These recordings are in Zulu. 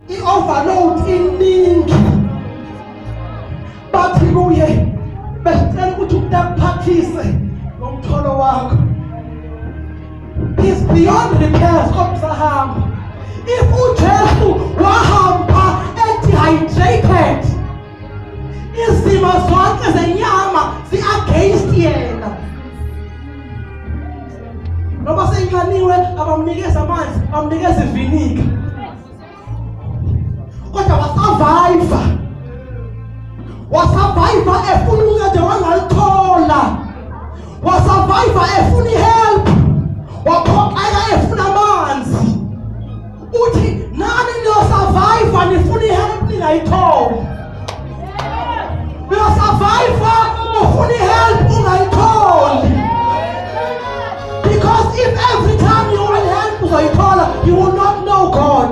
I-overload iningi. Bathi kuye besicela ukuthi ukuphathise ngomtholo wakho. It's beyond repairs komsahamba. If uJesu wahamba dehydrated, izimo zonke zenyama zi-against yena. Noma seyincaniwe abamnikeza amanzi, bamnikeza iviniga. Kodwa wasurvive efuna uncedo wangalithola. Wasurvive efuna help. Waphoxeka efuna amanzi. Uthi nani niyosurvive nifuna help ningayitholi. Uyosurvive ufuna help ungayitholi. Because if every time you want help uzoyithola, you will not know God.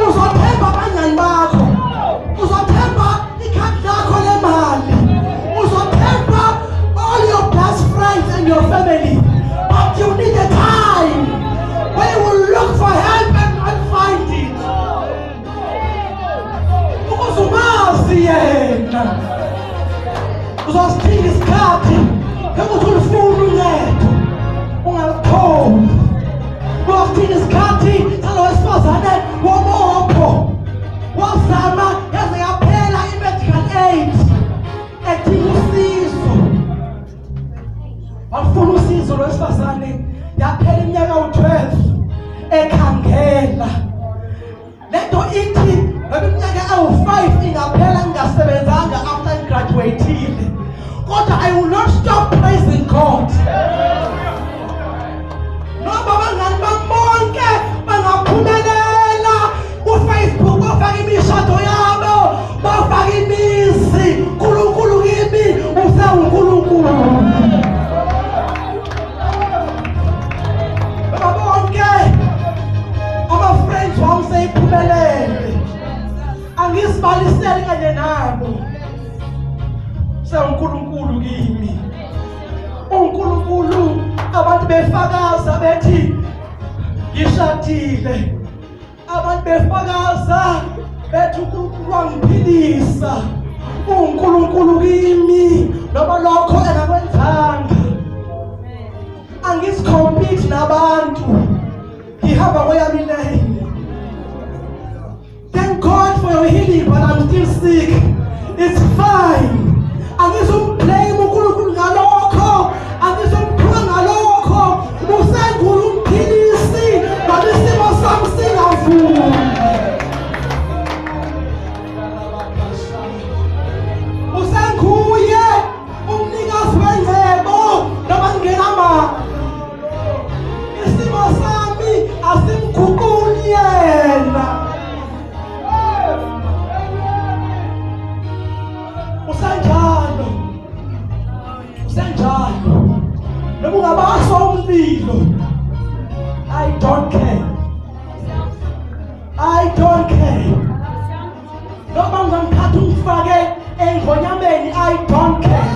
Uzothemba abangani bakho. Uzothemba ikhadi lakho lemali. Uzothemba all your best friends and your family. But you need a time where you will look for help and not find it. Uzomazi yena. Uzosithinga isikhathi ukuthi ulifuna uncedo ungalitholi. Uzosithinga isikhathi salo wesifazane womopho. Wazama yaze yaphela i-medical aid edinga usizo. Wafuna usizo lwesifazane yaphela iminyaka u-12 ekhangela. Lento ithi iminyaka ewu-5 ingaphela ngingasebenzanga after ngigraduatile. Kodwa I will not stop praising God. Noma abangani bonke bangaphumelela ku-Facebook bafaka imishado yabo, bafaka imizi. uNkulunkulu kimi useNkulunkulu. Bonke ama-friends wami seyiphumelele. Angisibaliseli kanye nabo. uNkulunkulu kimi. uNkulunkulu abantu befakaza bethi ngishadile. Abantu befakaza bethi uNkulunkulu wangiphilisa. uNkulunkulu kimi noma lokho engakwenzanga. Angisicompete nabantu. Ngihamba kweyami lane. Thank God for your healing, but I'm still sick. It's fine. Angizomblame uNkulunkulu ngalokho. Angizomkhuluma ngalokho. Usengulo umphilisi. Ngoba isimo sami singavumi. Usenguye umnikazi wenzebo noma nginama. Isimo sami asimguquli yena. Usenjalo. Noma ungabaswa umlilo. I don't care. Noma ungangithatha ungifake engonyameni. I don't care.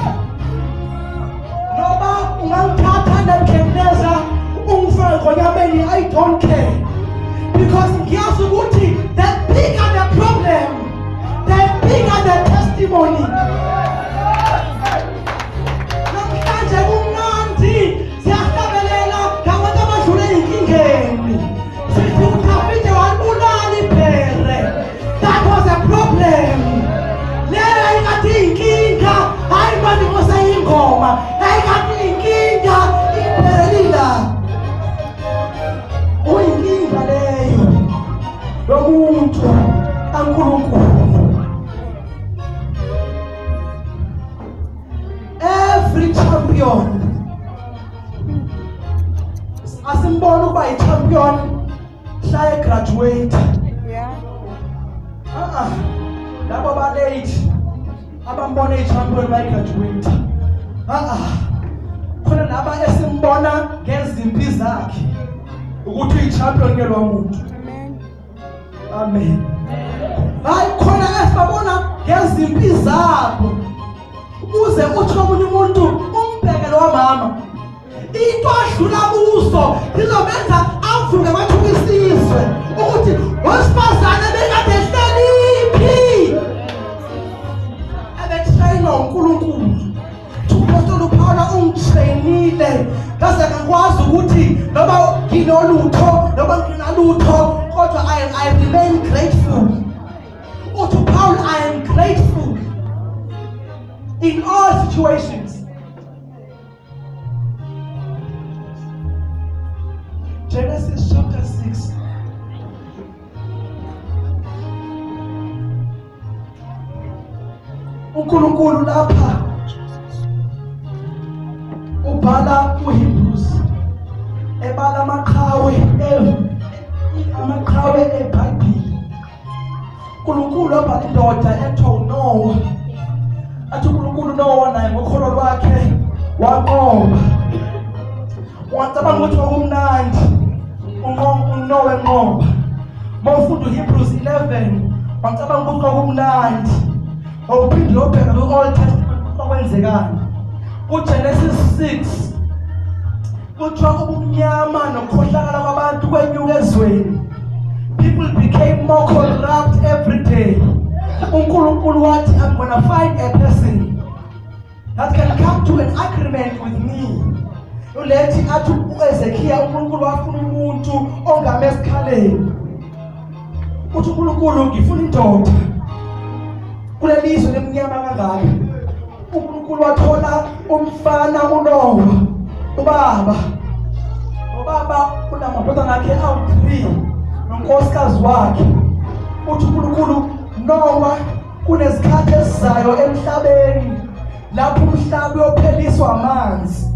Noma ungangithatha ndemkhendeza ungifake engonyameni. I don't care. Because ngiyazi ukuthi the bigger the problem, the bigger the testimony. That was a problem. Lera ikati inkinga, haimani ngosa ingoma. Ikati inkinga, iperelila. Inkinga leyo. Lomuntu kaNkulunkulu. Every champion. Asimbona ukuba i-champion hlaya graduate. Labo ba-late abambona i-champion bayi-graduate. Khona laba esimbona ngezimpi zakhe ukuthi uyi-champion ke lo muntu. Amen. Hayi khona esibabona ngezimpi zabo. Uze uthi omunye umuntu umbheke lo mama. Into adlula kuzo lizobenza basuke bathuka isizwe ukuthi wesifazane bekade hlaliphi abetrayinwa uNkulunkulu. Apostoli Paula ungitrainile ngaze ngakwazi ukuthi noma nginolutho noma nginalutho kodwa I remain grateful. To Paul, I am grateful in all situations. Genesis chapter 6. uNkulunkulu lapha ubhala uHebrews ebala amaqhawe eBhayibheli. uNkulunkulu abhala indoda ethiwa uNoah. Athi uNkulunkulu Noah naye ngokholo lwakhe wanqoba. Wacabanga ukuthi kwakumnandi uNoah enqoba. Mawufunda uHebrews 11 wacabanga ukuthi kwakumnandi. Awuphinde uyobheka ku-Old Testament okwenzekani. UGenesis 6 kuthiwa ubumnyama nokukhohlakala kwabantu kwenyuka ezweni. People became more corrupt every day. uNkulunkulu wathi, I'm gonna find a person that can come to an agreement with me. Ulethi athi uEzekiya uNkulunkulu wafuna umuntu ongame esikhaleni. Uthi uNkulunkulu ngifuna indoda kulelizwe lemnyama kangaka. uNkulunkulu wathola umfana uNoah. Ubaba unamadodana akhe awu-3 nonkosikazi wakhe. Uthi uNkulunkulu Noah kunezikhathi ezizayo emhlabeni lapho umhlaba uyopheliswa amanzi.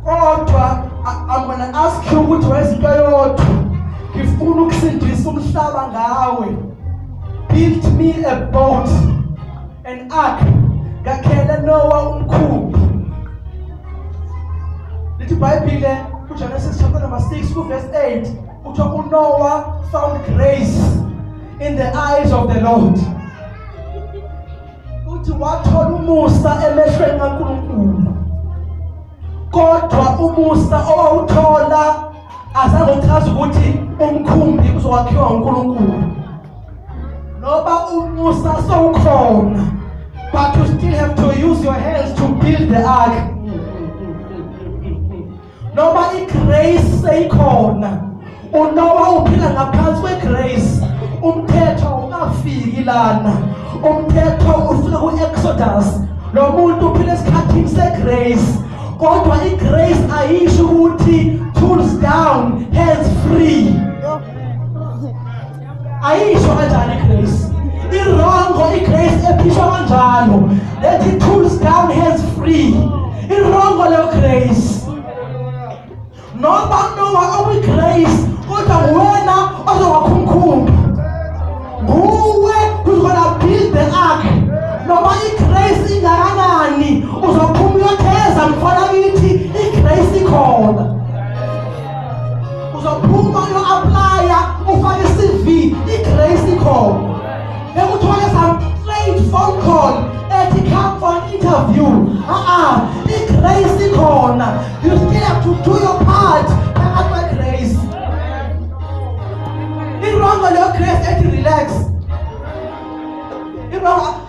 Kodwa I'm gonna ask you ukuthi wezinto yodwa ngifuna ukusindisa umhlaba ngawe. Build me a boat, an ark, ngakhela Noah umkhumbi. Lithi iBhayibheli kuGenesis chapter number 6 verse 8 uthi uNoah found grace in the eyes of the Lord. Uthi wathola umusa emehlweni kaNkulunkulu. Kodwa umusa owawuthola azange uchaze ukuthi umkhumbi uzowakhiwa uNkulunkulu. Noba umusa sowukhona, but you still have to use your hands to build the ark. Noba igrace seyikhona, uNoah uphila ngaphansi kwegrace. Umthetho ungafiki lana. Umthetho ufika ku-Exodus. Lo muntu uphila esikhathini segrace. Kodwa igrace ayisho ukuthi tools down, hands free. Ayisho kanjani igrace? Irongo igrace ephishwa kanjalo. Lethi tools down, hands free. Irongo leyo grace. Noba Noah okwi-grace kodwa wena ozowakha umkhumbi. Nguwe who's gonna build the ark. Noba igrace ingakanani uzophuma uyotheza mfana kithi igrace ikhona. Uzophuma uyo-aplya ufake i-CV igrace ikhona. Bekuthole some strange phone call ethi come for an interview. Igrace ikhona. You still have to do your part phakathi kwegrace. Irongo leyo grace ethi relax.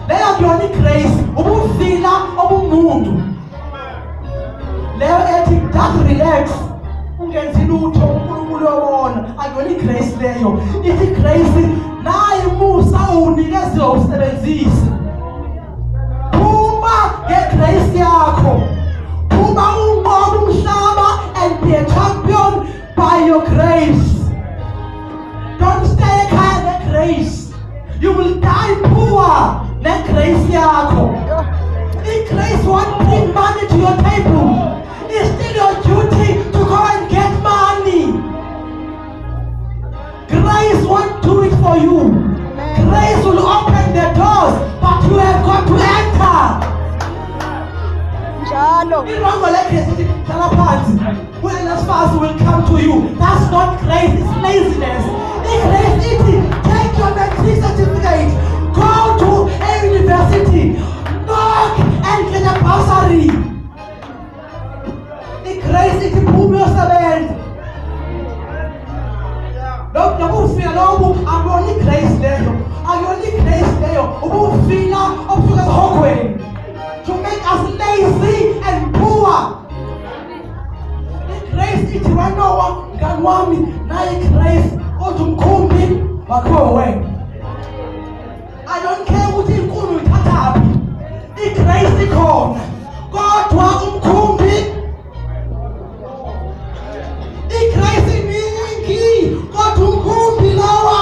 Leyo kuyona igrace ubuvila obumuntu. Leyo ethi just relax ungenzi lutho uNkulunkulu uyobona. Akuyona igrace leyo. Ithi grace nayi umusa uwunikezwe usebenzise. Phuma ngegrace yakho. Phuma unqobe umhlaba and be a champion by your grace. Don't stay ekhaya ngegrace. You will die poor negrace yakho. Grace won't bring money to your table. It's still your duty to go and get money. Grace won't do it for you. Grace will open the doors, but you have got to enter. Irongo legrace hlala phansi. When as fast will come to you. That's not grace, it's laziness. Grace ithi take your matric certificate, go to a university, knock and get a bursary. Grace ithi phuma uyosebenza. wakho wena. I don't care ukuthi inkulu ithathaphi. Igrace ikhona. Kodwa umkhumbi igrace iningi kodwa umkhumbi lawa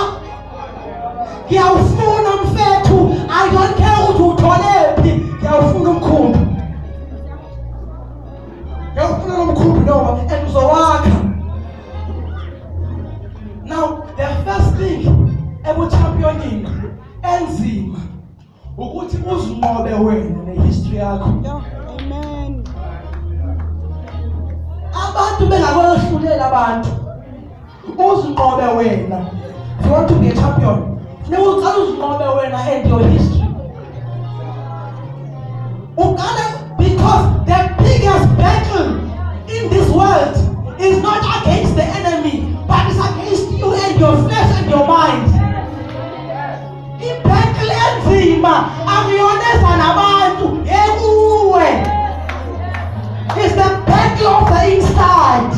ngiyawufuna mfethu. I don't care ukuthi utholephi. Ngiyawufuna umkhumbi. Ngiyawufuna umkhumbi lowa engizowakha. Now the first thing championing enzima ukuthi uzinqobe wena nehistory yakho. Amen. Abantu bengakwehlulela abantu. Uzinqobe wena. If you want to be a champion, funeka uqale uzinqobe wena and your history. Because the biggest battle in this world is not against the enemy, but it's against you and your flesh and your mind. Ibattle enzima akuyoneza nabantu ekuwe. It's the battle of the inside.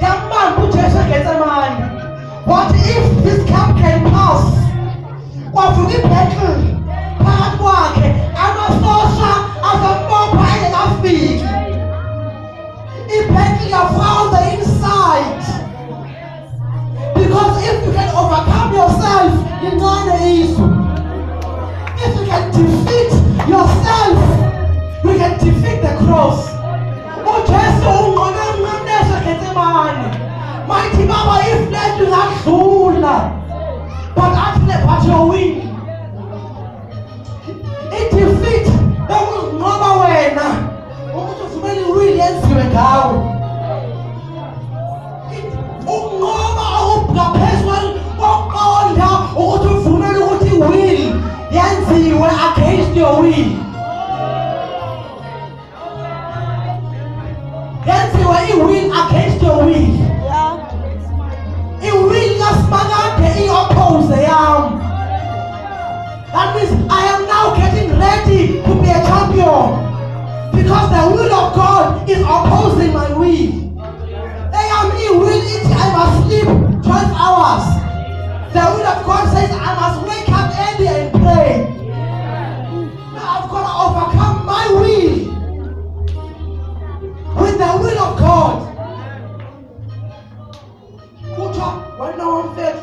Yamamba uJesu Getsemane. What if this cup can pass? Kwavuka ibattle phakathi kwakhe amasosha azambopha engekafiki. Ibattle from the inside. Because if you can overcome yourself, you're not easy. If you can defeat yourself, you can defeat the cross. uJesu unqobe Getsemane. Mighty Baba, if let you ngadlula, but you win. Defeat bekunqoba wena ukuthi uvumele iwili yenziwe ngawe. Unqoba okuphezulu kokuqonda ukuthi uvumele ukuthi iwili yenziwe against your will. Yenziwe iwili against your will. Iwili kaSimakade i-oppose yami. That means I am now getting ready to be a champion because the will of God is opposing my will. I am willing I must sleep 12 hours. The will of God says I must wake up early and pray. Now I've got to overcome my will with the will of God. Kucha, right now I'm fit.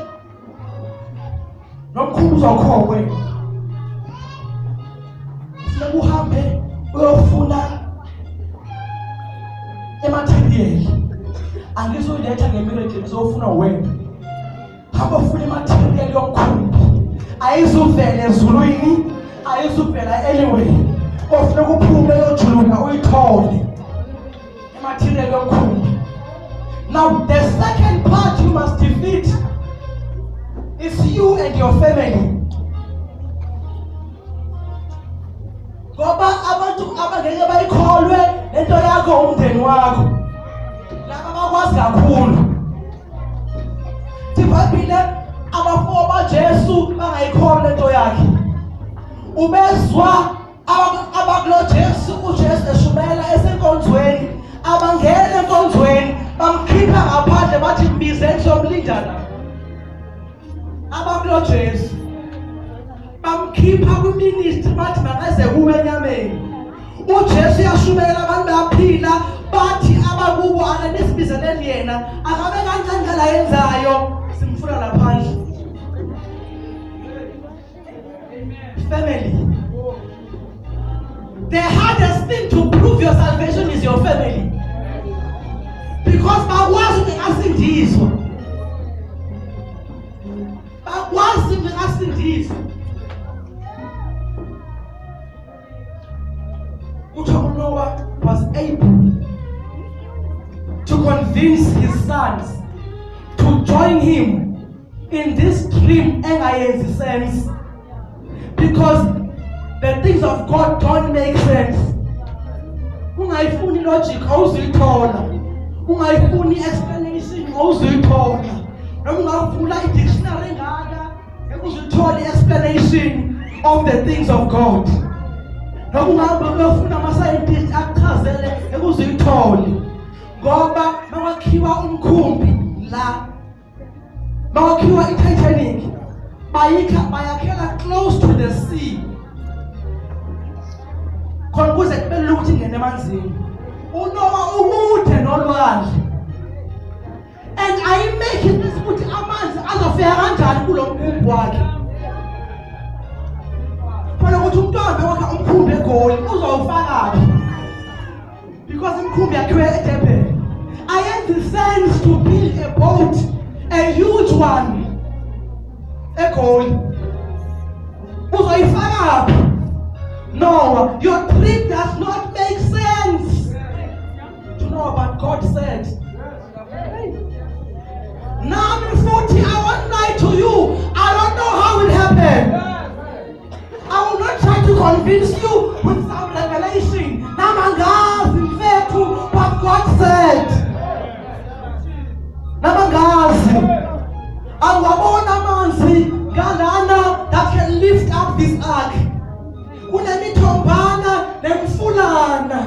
Nomkhumbuzo wakho wena. Uhambe uyofuna ematerial. Angizoletha ngemiracle ngizofuna wena. Hamba ufuna ematerial yomkhumbi. Ayizuvela ezulwini, ayizuvela anyway. Ofuna ukuphume yojuluka uyithole. Ematerial yomkhumbi. Now the second part you must defeat is you and your family. Ngoba abantu abangeke bayikholwe lento yakho umndeni wakho. Laba bakwazi kakhulu. Sibabile abafo baJesu bangayikholwa lento yakhe. Ubezwa abakulo Jesu uJesu eshumela esenkonzweni, abangena enkonzweni bamkhipha ngaphandle bathi mbizeni somlindana. Abakulo Jesu bamkhipha kuministry bathi makaze kuwe enyameni. uJesu yashumela abantu baphila bathi abakubo akanesibizaneni yena akabe kancane la yenzayo simfuna laphandle. Family. The hardest thing to prove your salvation is your family. Because bakwazi ukasindiswa. Bakwazi ukasindiswa. Noah was able to convince his sons to join him in this dream engayenzi sense, because the things of God don't make sense. Ungayifuni logic awuzuyithola, ungayifuni explanation awuzuyithola, noma ungavula i-dictionary engaka ekuzuthola i-explanation of the things of God. Nokungafuna ama-scientist akuchazele ekuzuyithole ngoba makwakhiwa umkhumbi la Mawakhiwa iTitanic bayakhela close to the sea. Khona kuze kube lula ukuthi ingene emanzini. UNoah umude nolwandle. And I make it this ukuthi amanzi azofika kanjani kulo mkhumbi wakhe. Phela ukuthi umntwana wakhe umkhumbi eGoli uzowufakaphi? Because umkhumbi yakhiwe eDurban. I had the sense to build a boat, a huge one. eGoli. Uzoyifakaphi? No, your trip does not make sense. Do you know what God said? Now I'm 40, I won't lie to you. I don't know how it happened. I will not try to convince you with some revelation. Namangazi mfethu, what God said. Namangazi. Awabona amanzi ngalana that can lift up this ark. Kunemitombana nemfulana.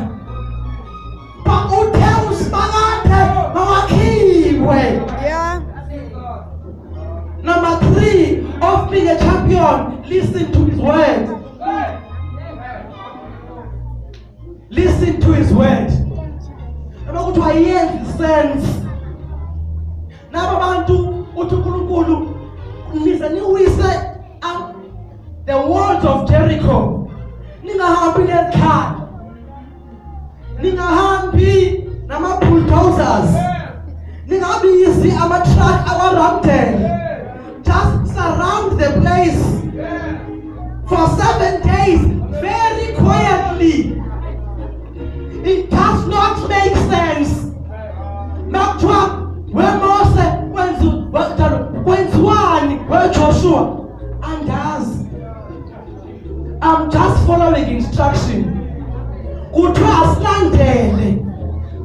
Bakuthe usibakade mawakhiwe. Yeah. Number 3 of being a champion, listen to his word. Listen to his word. About what he sense. Naba bantu uThukulunkulu niwise the walls of Jericho. Ningahambi nezikhali. Ningahambi nama bulldozers. Ningabizi ama-truck ama-Ramden. Just surround the place for 7 days very quietly. It does not make sense. Nakuthiwa weMose kwenziwani weJoshua andazi. I'm just following instruction. Kuthiwa asilandele.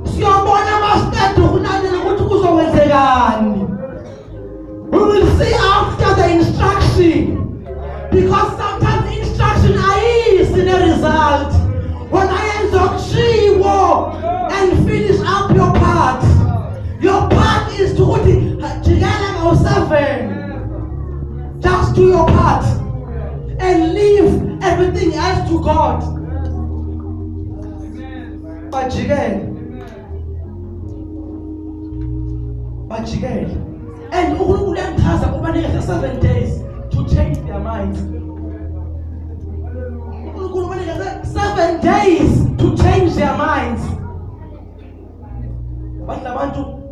Siyobona amasitedi ukulandela ukuthi kuzokwenzekani. We will see after the instruction. Because sometimes instruction is in a result. When I end up war and finish up your part. Your part is to jigala 7. Just do your part and leave everything else to God. But and uNkulunkulu uyamchaza kubanike 7 days to change their minds. uNkulunkulu ubanike 7 days to change their minds. But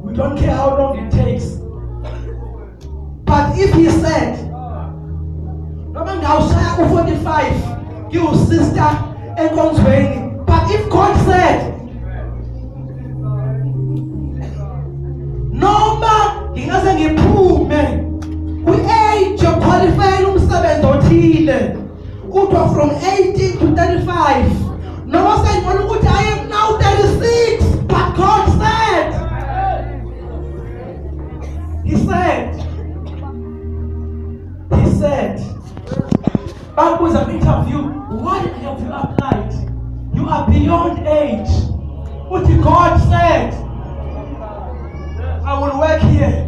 we don't care how long it takes. But if he said, noma ngawushaya ku-45 ngiwusister enkonzweni, but if God said, noma ngingase ngiphume kwi-age yokuqualifyela umsebenzi othile kuthiwa from 18 to 35, noma sengibona ukuthi I am now 36, but God said, he said, back was an interview, why have you applied? You are beyond age. What God said, I will work here.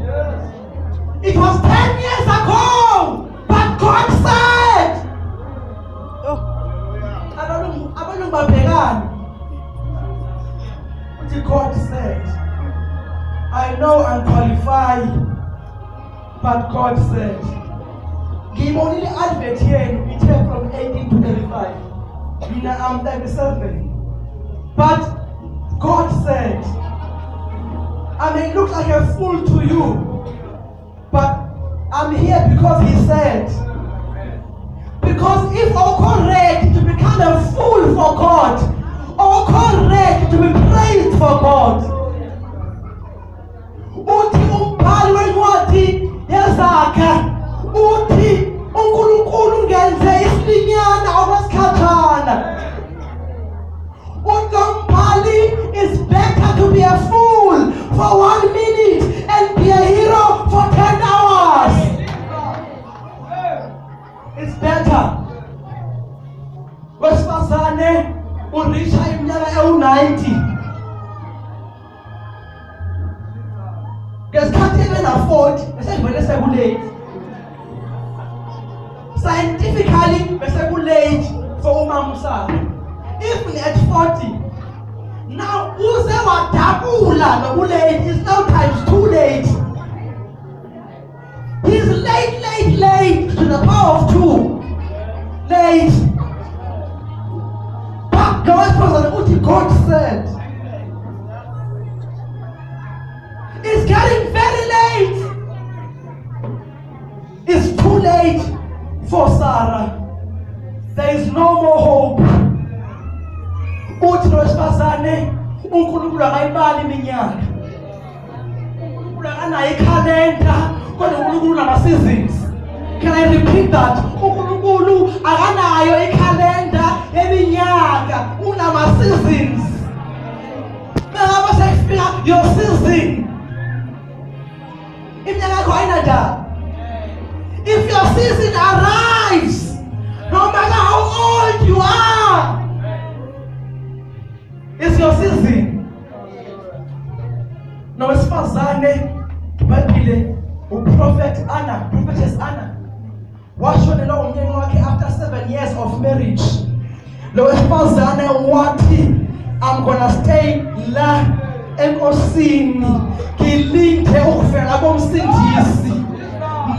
It was 10 years ago, but God said, I don't know what God said. I know I'm qualified, but God said, give only the advert here, we take from 18 to 35. I'm 37. But God said, I may look like a fool to you, but I'm here because he said. Because if I'm ready to become a fool for God, or ready to be praised for God, uthi umbhali wencwadi yezakha uthi uNkulunkulu ngenze isilinyana okwesikhatshana. Uthi umbhali is better to be a fool for 1 minute and be a hero for 10 hours. It's better. Wesifazane urisha iminyaka ewu-90. Ngesikhathi ebe na-40 Besevele sekulate. Scientifically, besekulate for umama usapho. Even at 40. Now, uze wadabula nokulate is now times 2 late. He's late to the power of 2. Late. But God said, it's getting very late. It's too late for Sarah. There is no more hope. Uthi wesifazane uNkulunkulu akayibali iminyaka. uNkulunkulu akanayo ikhalenda kodwa uNkulunkulu unama-seasons. Can I repeat that? uNkulunkulu akanayo ikhalenda yeminyaka, unama-seasons. Mengaba sekufika your season, iminyaka yakho ayinandaba. If your season arrives, no matter how old you are, it's your season. Nowesifazane baphile uProphetess Anna washonelwa umyeni wakhe after 7 years of marriage. Lo wesifazane wathi, I'm gonna stay la enkosini ngilinde ukufika komsindisi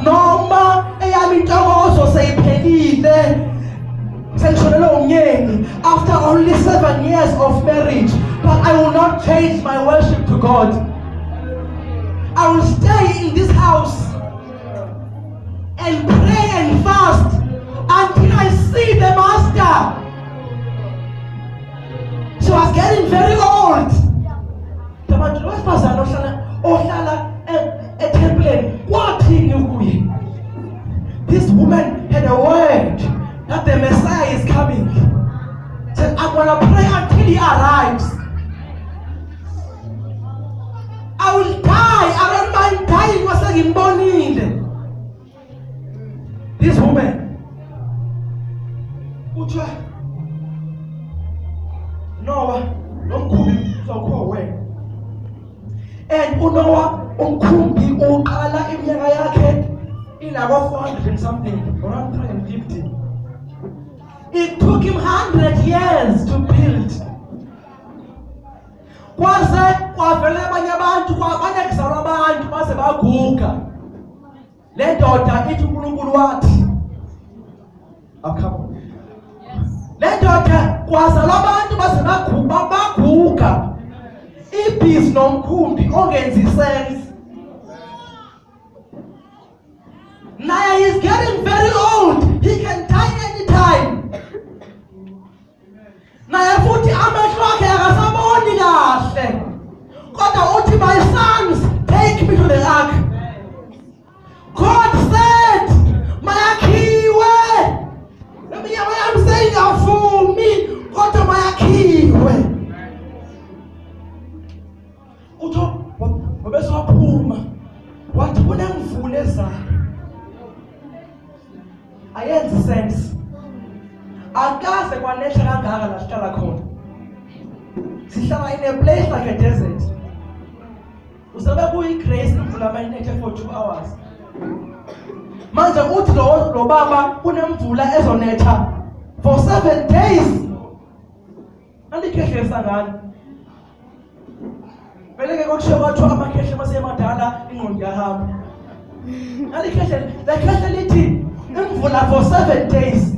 noma eyami intokozo seyiphelile sengishonelwe umyeni after only 7 years of marriage, but I will not change my worship to God. I will stay in this house and pray and fast until I see the Master. She was getting very old. This woman had a word that the Messiah is coming. Said, I'm gonna pray until he arrives. I will die. I don't mind dying. Was like in morning. This woman, Noah, umkhumbi uzawukho wena. And uNoah umkhumbi uqala iminyaka yakhe inako 400 and something, around 350. It took him 100 years to build. Kwaze kwavele abanye abantu kwabanye kuzalwa abantu base baguga. Le ndoda ithi uNkulunkulu wathi akho. Le ndoda kwazalwa abantu base baguga. Ibhizi nomkhumbi ongenzi sense. Now he's getting very old. He can die anytime. Now futhi amehlo akhe akasaboni kahle. Kodwa uthi, my sons, take me to the ark. God said, Mayakiwe. I'm saying for me, kodwa Mayakiwe. Utho wabesophuma wathi kunemvula ezayo. Ayenzi sense. Akaze kwanetha kangaka la sihlala khona. Sihlala in a place like a desert. Usabe kuyigrace imvula mayinethe for 2 hours. Manje uthi lo baba kunemvula ezonetha for 7 days. Andikhehlesa ngani? Veleke kokusho kwathiwa amakhehle masemadala ingqondo yahamba. Andikhehle lithi imvula for 7 days.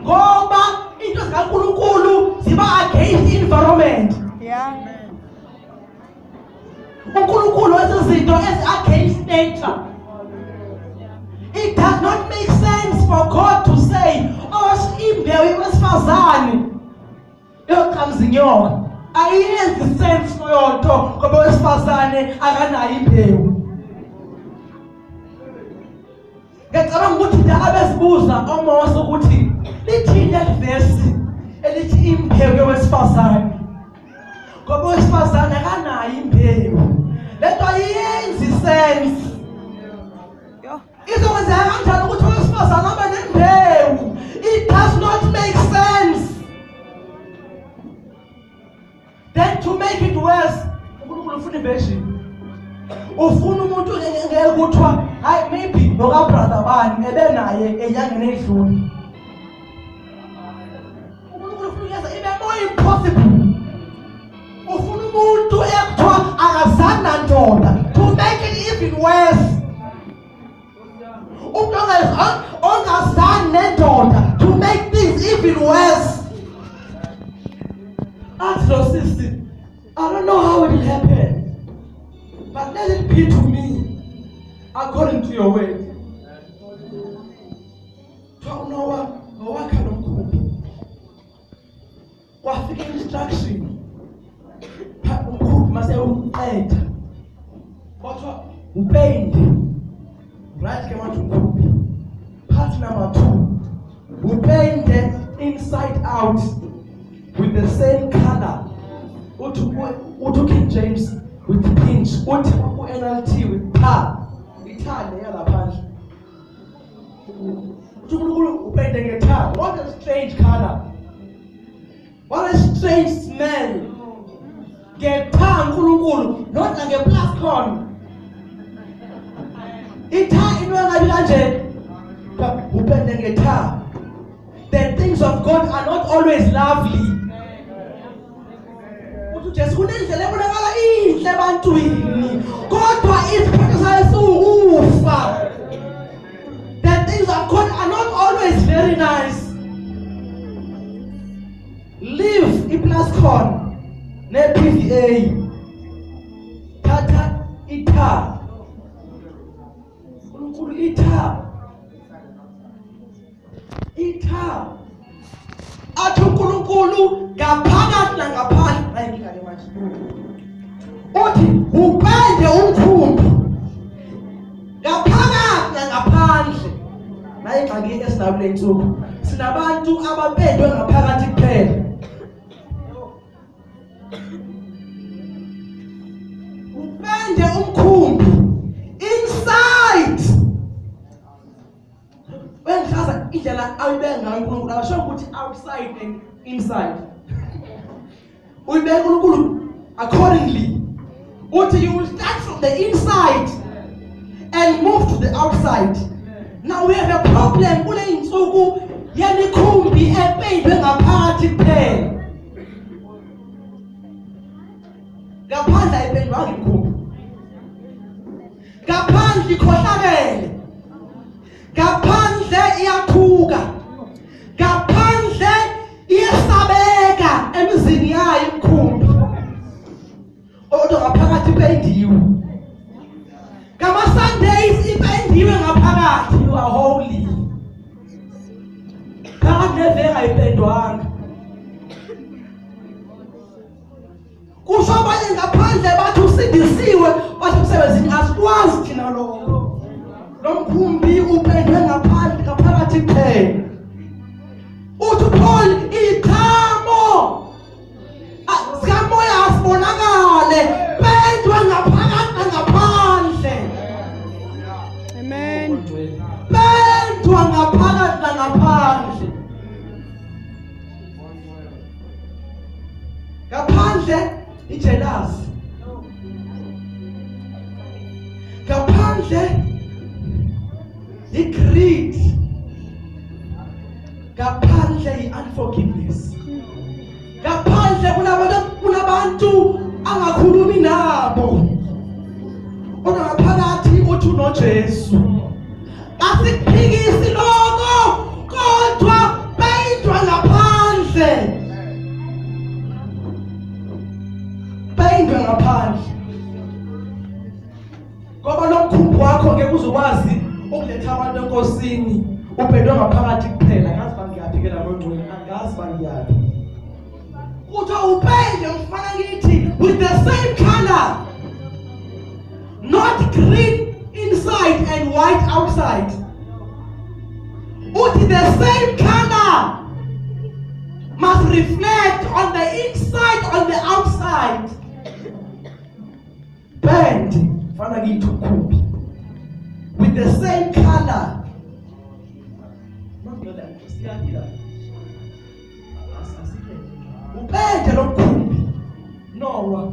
Ngoba into zikaNkulunkulu ziba against environment. Yeah. uNkulunkulu wezinto ezi-against nature. It does not make sense for God to say, oh, imbewu wesifazane yoqhamza inyoka. Ayenzi sense leyo nto ngoba wesifazane akanayo imbewu. Ngicabanga ukuthi dala besibuza oMose ukuthi lithini levesi elithi imbewu yowesifazane. Ngoba wesifazane akanayo imbewu. Lento ayenzi sense. Izokwenzeka kanjani ukuthi owesifazane abe nembewu? It does not make sense. Then to make it worse, uNkulunkulu ufuna inversion. Ufuna umuntu ngeke kuthiwa maybe noka brother bani ebenaye enyangeni edlule. It's more impossible. Ufuna umuntu ekuthiwa akazana ndoda to make it even worse. Umuntu ongazani nendoda to make things even worse. Ask your sister, I don't know how it will happen, but let it be to me according to your word. Wawakha nomkhumbi kwafika instruction umkhumbi mase uqeda kodwa upende right ke manje umkhumbi. Part number 2, upende inside out with the same color. Uthi King James with pinch, uthi NLT with tar. Ithande yalaphandle. Upende ngetar. What a strange color. What a strange smell. Ngetar uNkulunkulu, not like a plascon. Itar into engabi kanje. Upende ngetar. The things of God are not always lovely. Just kunendlela ebonakala inhle ebantwini kodwa isikhathi sayisukufa. The things of God are not always very nice. Leave iPlascon ne-PVA, thatha itar. uNkulunkulu itar athi uNkulunkulu ngaphakathi nangaphandle. Ayingikale manje uthi upende umkhumbi ngaphakathi nangaphandle. Naye ingxaki esinayo le nsuku, sinabantu abapendwe ngaphakathi kuphela. Upende umkhumbi inside. Wenhlaza indlela ayibeka ngayo uNkulunkulu, abasho ukuthi outside and inside. Uyibeka uNkulunkulu accordingly. Uthi you will start from the inside and move to the outside. Now we have a problem kule insuku yemikhumbi ependwe ngaphakathi kuphela. Ngaphandle ayipendwanga imikhumbi. Ngaphandle ikhohlakele. Ngaphandle iyathuka. Ngaphandle iyasabeka emizini yayo imikhumbi. Kodwa ngaphakathi ipendiwe. Kama Sundays ipendiwe ngaphakathi, you are holy. Phakathi neveka ayipendwanga. Kusho abanye ngaphandle bathi usindisiwe, bathi umsebenzini asikwazi thina lokho. Lo mkhumbi upendwe ngaphandle ngaphakathi kuphela. Uthi Paul ikhamo sikamoya asibonakale pendwe ngaphakathi nangaphandle. Amen. Pendwe ngaphakathi nangaphandle. Ngaphandle ijealousy. Ngaphandle i-greed. Ngaphandle i-unforgiveness. Ngaphandle kunabantu angakhulumi nabo. Kodwa ngaphakathi uthi unoJesu. Asikuphikisi lokho kodwa pendwa ngaphandle. Pendwa ngaphandle. Ngoba lo mkhumbi wakho ngeke uzokwazi ukuletha abantu enkosini upendwe ngaphakathi kuphela. Ngazi bangiyaphi ke labo ngcwele, angazi bangiyaphi. Kuthiwa upende mfana ngithi with the same color, not green inside and white outside. Uthi the same color must reflect on the inside, on the outside. Bend mfana ngithi ukhumbi with the same color. Upende lo mkhumbi Noah.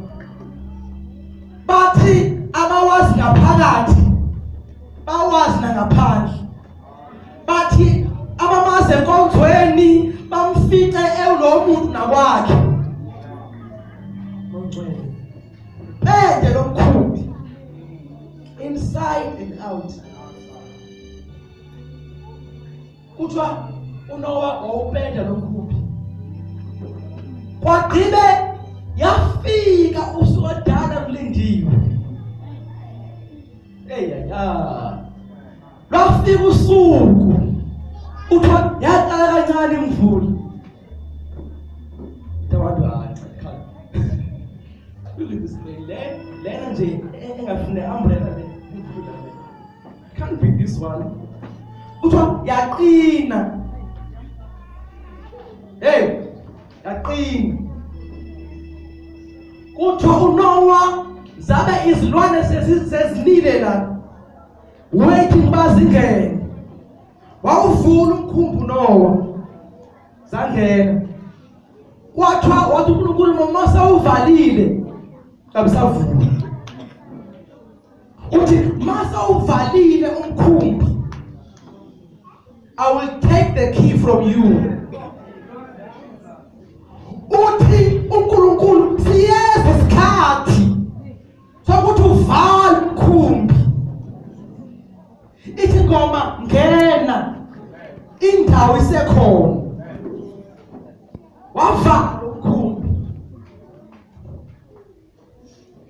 Bathi abawazi ngaphakathi bawazi abazi nangaphandle. Bathi abamaze enkonzweni bamfice lo muntu nakwakhe. Ngongcwele. Pende lomkhumbi. Inside and out. Kuthiwa uNowa wawupenda lomkhumbi. Kwagqibe yafika usuku odala kulindiwe. Lwafika usuku kuthiwa yaqala kancane imvula. Abantu lena nje engafune umbrella le. Can't be this one. Kuthiwa yaqina. Yaqina. Kuthiwa uNowa zabe izilwane sezilile la. Waiting bazingene. Wawuvula umkhumbi uNowa. Zangena. Wathi uNkulunkulu mama sawuvalile. Kabisavula. Uthi masa uvalile umkhumbi. I will take the key from you. Uthi uNkulunkulu siyeza isikhathi sokuthi uvale umkhumbi. Ithi ngoma ngena indawo isekhona. Wavala umkhumbi.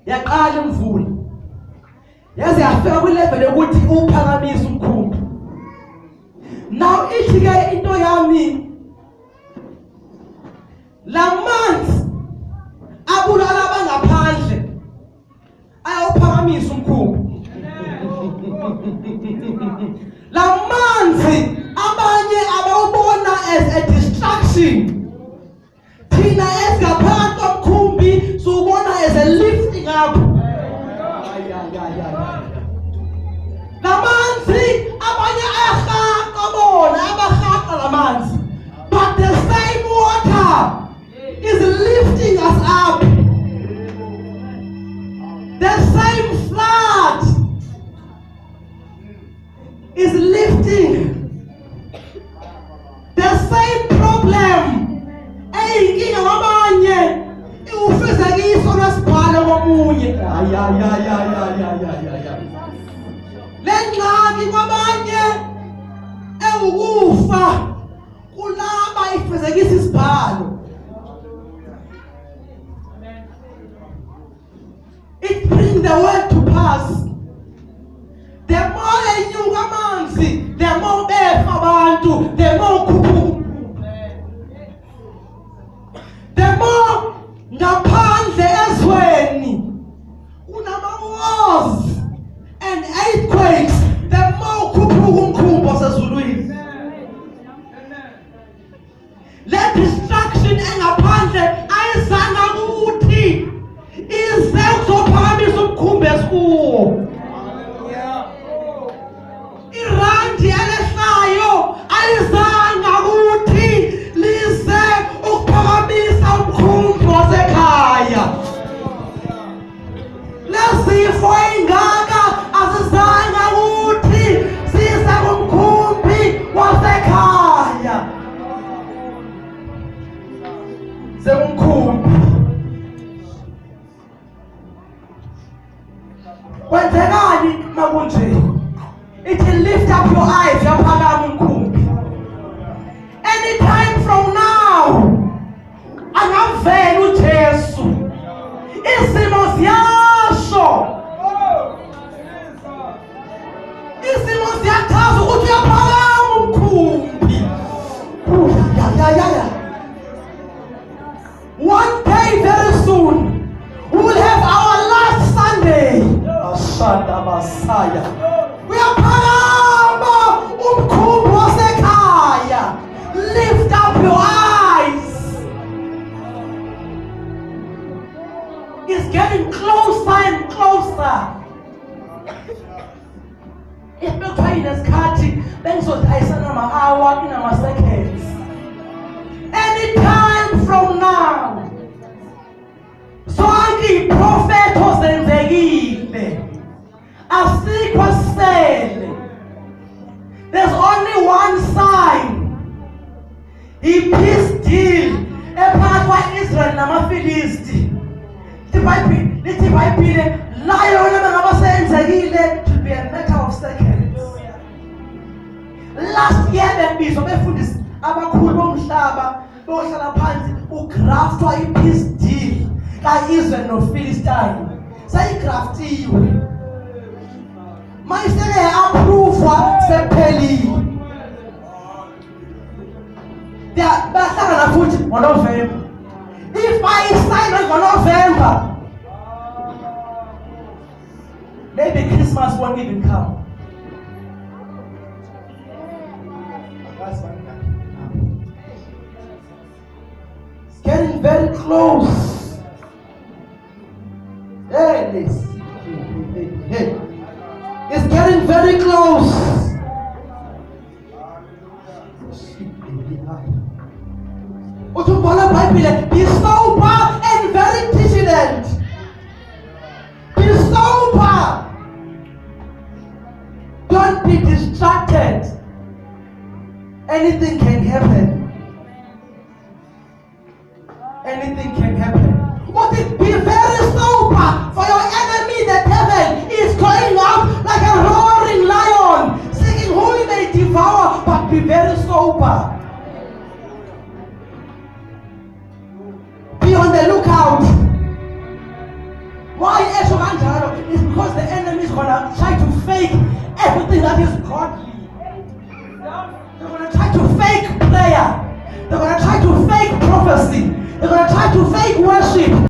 Yaqala imvula. Yaze yafika kwilevel yokuthi uphakamise umkhumbi. Now ithi ke into yami lamanzi abulala abangaphandle ayawuphakamisa umkhumbi. Lamanzi abanye abawubona as a distraction. Thina esingaphakathi komkhumbi siwubona as a lifting up. Lamanzi abanye ayahaqa bona abahaqa lamanzi. But the same water is lifting us up. The same flood is lifting. The same problem. Inkinga wabanye ufezekiso lwesibhala komunye. Lengxaki kwabanye ewukufa kulaba ifezekisa isibhalo. It brings the word to pass. The more enyuka amanzi, the more befa abantu, the more kukhuphuka. The more ngaphandle ezweni kunama wars and earthquakes, the more kukhuphuka umkhumbi osezulwini. Le distraction engaphandle ayizanga ukuthi ize ukuzophakamisa umkhumbi esikuwo. Irandi elehlayo ayizanga ukuthi lize ukuphakamisa umkhumbi wasekhaya. Lezifo ingaka azizanga ukuthi size kumkhumbi wasekhaya. Zemkhumbi kwenzekani makunje? It will lift up your eyes, yaphakama umkhumbi. Anytime from now angavela uJesu. Isimo siyasho. Isimo siyachaza ukuthi uyaphakama umkhumbi. One day very soon we will have our last Sunday. Ashanda Messiah. Uyaphakama umkhumbi wasekhaya. Lift up your eyes. It's getting closer and closer. Ekuthiwa inesikhathi bengizodayisana ama-hour inama-seconds. Anytime from now. Zonke iy'profetho zenzekile. Asikho sele. I-peace deal ephakathi kwa-Israel namaFilisti. Lithi iBhayibhile layo yona bengaba seyenzekile, it will be a matter of seconds. Last year bebizwa befundisa abakhulu bomhlaba bohlala phansi ugraftwa i-peace deal ka-Israel noFilistine. Sayigraftiwe. Mayiseke approvwa sephelile. Bahlangana futhi ngoNovember. If I sign on November, maybe Christmas won't even come. It's getting very close. Hey. It's getting very close. Be sober and very vigilant. Be sober. Don't be distracted. Anything can happen. Anything can happen. Be very sober, for your enemy, the devil, is going out like a roaring lion, seeking whom he may devour, but be very sober. Be on the lookout. Why Eshokanjalo? It's because the enemy is gonna try to fake everything that is godly. They're gonna